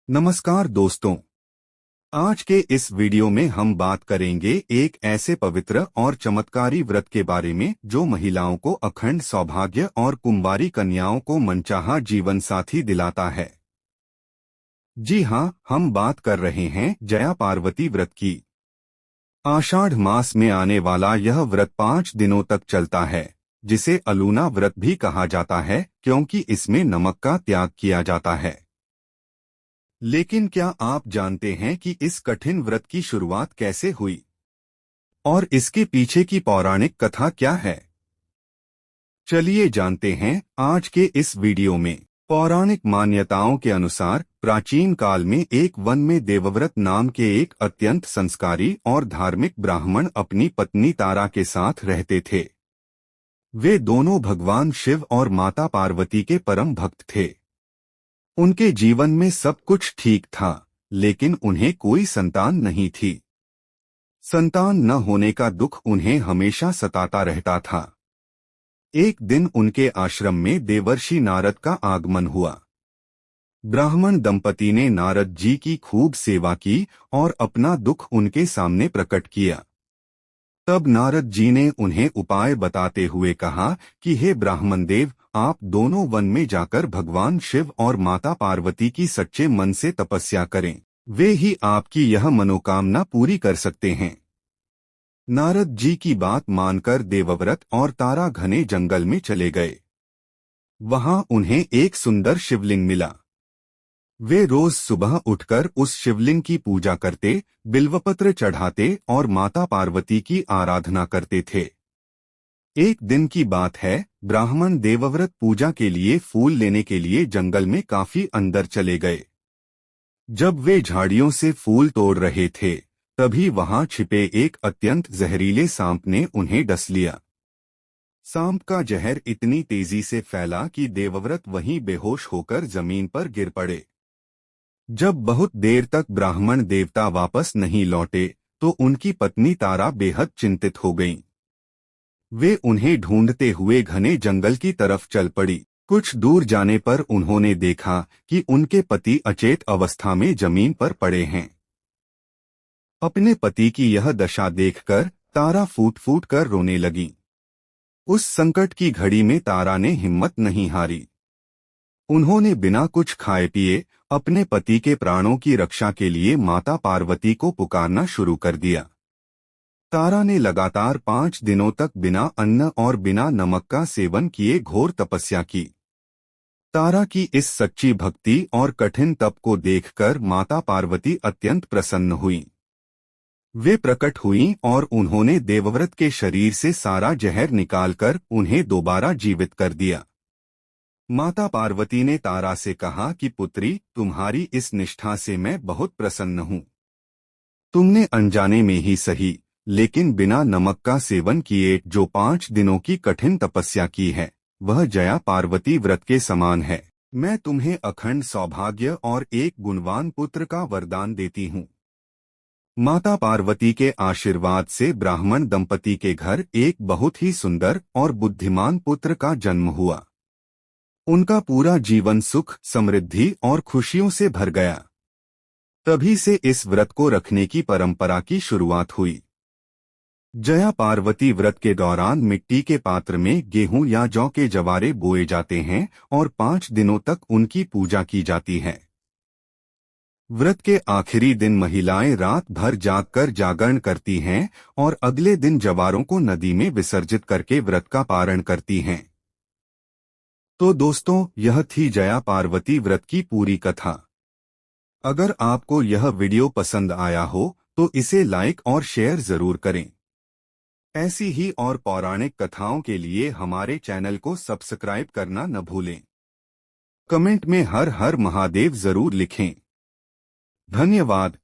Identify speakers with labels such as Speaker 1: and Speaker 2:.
Speaker 1: नमस्कार दोस्तों। आज के इस वीडियो में हम बात करेंगे एक ऐसे पवित्र और चमत्कारी व्रत के बारे में जो महिलाओं को अखंड सौभाग्य और कुंवारी कन्याओं को मनचाहा जीवन साथी दिलाता है। जी हाँ, हम बात कर रहे हैं जया पार्वती व्रत की। आषाढ़ मास में आने वाला यह व्रत 5 दिनों तक चलता है, जिसे अलूना व्रत भी कहा जाता है क्योंकि इसमें नमक का त्याग किया जाता है। लेकिन क्या आप जानते हैं कि इस कठिन व्रत की शुरुआत कैसे हुई और इसके पीछे की पौराणिक कथा क्या है? चलिए जानते हैं आज के इस वीडियो में। पौराणिक मान्यताओं के अनुसार प्राचीन काल में एक वन में देवव्रत नाम के एक अत्यंत संस्कारी और धार्मिक ब्राह्मण अपनी पत्नी तारा के साथ रहते थे। वे दोनों भगवान शिव और माता पार्वती के परम भक्त थे। उनके जीवन में सब कुछ ठीक था, लेकिन उन्हें कोई संतान नहीं थी। संतान न होने का दुख उन्हें हमेशा सताता रहता था। एक दिन उनके आश्रम में देवर्षि नारद का आगमन हुआ। ब्राह्मण दंपति ने नारद जी की खूब सेवा की और अपना दुख उनके सामने प्रकट किया। तब नारद जी ने उन्हें उपाय बताते हुए कहा कि हे ब्राह्मण देव, आप दोनों वन में जाकर भगवान शिव और माता पार्वती की सच्चे मन से तपस्या करें। वे ही आपकी यह मनोकामना पूरी कर सकते हैं। नारद जी की बात मानकर देवव्रत और तारा घने जंगल में चले गए। वहां उन्हें एक सुंदर शिवलिंग मिला। वे रोज सुबह उठकर उस शिवलिंग की पूजा करते, बिल्वपत्र चढ़ाते और माता पार्वती की आराधना करते थे। एक दिन की बात है, ब्राह्मण देवव्रत पूजा के लिए फूल लेने के लिए जंगल में काफी अंदर चले गए। जब वे झाड़ियों से फूल तोड़ रहे थे, तभी वहां छिपे एक अत्यंत जहरीले सांप ने उन्हें डस लिया। सांप का जहर इतनी तेजी से फैला कि देवव्रत वहीं बेहोश होकर जमीन पर गिर पड़े। जब बहुत देर तक ब्राह्मण देवता वापस नहीं लौटे, तो उनकी पत्नी तारा बेहद चिंतित हो गईं। वे उन्हें ढूंढते हुए घने जंगल की तरफ चल पड़ी। कुछ दूर जाने पर उन्होंने देखा कि उनके पति अचेत अवस्था में जमीन पर पड़े हैं। अपने पति की यह दशा देखकर तारा फूट फूट कर रोने लगी। उस संकट की घड़ी में तारा ने हिम्मत नहीं हारी। उन्होंने बिना कुछ खाए पिए अपने पति के प्राणों की रक्षा के लिए माता पार्वती को पुकारना शुरू कर दिया। तारा ने लगातार 5 दिनों तक बिना अन्न और बिना नमक का सेवन किए घोर तपस्या की। तारा की इस सच्ची भक्ति और कठिन तप को देखकर माता पार्वती अत्यंत प्रसन्न हुई। वे प्रकट हुईं और उन्होंने देवव्रत के शरीर से सारा जहर निकालकर उन्हें दोबारा जीवित कर दिया। माता पार्वती ने तारा से कहा कि पुत्री, तुम्हारी इस निष्ठा से मैं बहुत प्रसन्न हूँ। तुमने अनजाने में ही सही, लेकिन बिना नमक का सेवन किए जो 5 दिनों की कठिन तपस्या की है, वह जया पार्वती व्रत के समान है। मैं तुम्हें अखंड सौभाग्य और एक गुणवान पुत्र का वरदान देती हूँ। माता पार्वती के आशीर्वाद से ब्राह्मण दंपति के घर एक बहुत ही सुंदर और बुद्धिमान पुत्र का जन्म हुआ। उनका पूरा जीवन सुख, समृद्धि और खुशियों से भर गया। तभी से इस व्रत को रखने की परंपरा की शुरुआत हुई। जया पार्वती व्रत के दौरान मिट्टी के पात्र में गेहूं या जौ के जवारे बोए जाते हैं और 5 दिनों तक उनकी पूजा की जाती है। व्रत के आखिरी दिन महिलाएं रात भर जागकर जागरण करती हैं और अगले दिन जवारों को नदी में विसर्जित करके व्रत का पारण करती हैं। तो दोस्तों, यह थी जया पार्वती व्रत की पूरी कथा। अगर आपको यह वीडियो पसंद आया हो तो इसे लाइक और शेयर जरूर करें। ऐसी ही और पौराणिक कथाओं के लिए हमारे चैनल को सब्सक्राइब करना न भूलें। कमेंट में हर हर महादेव जरूर लिखें। धन्यवाद।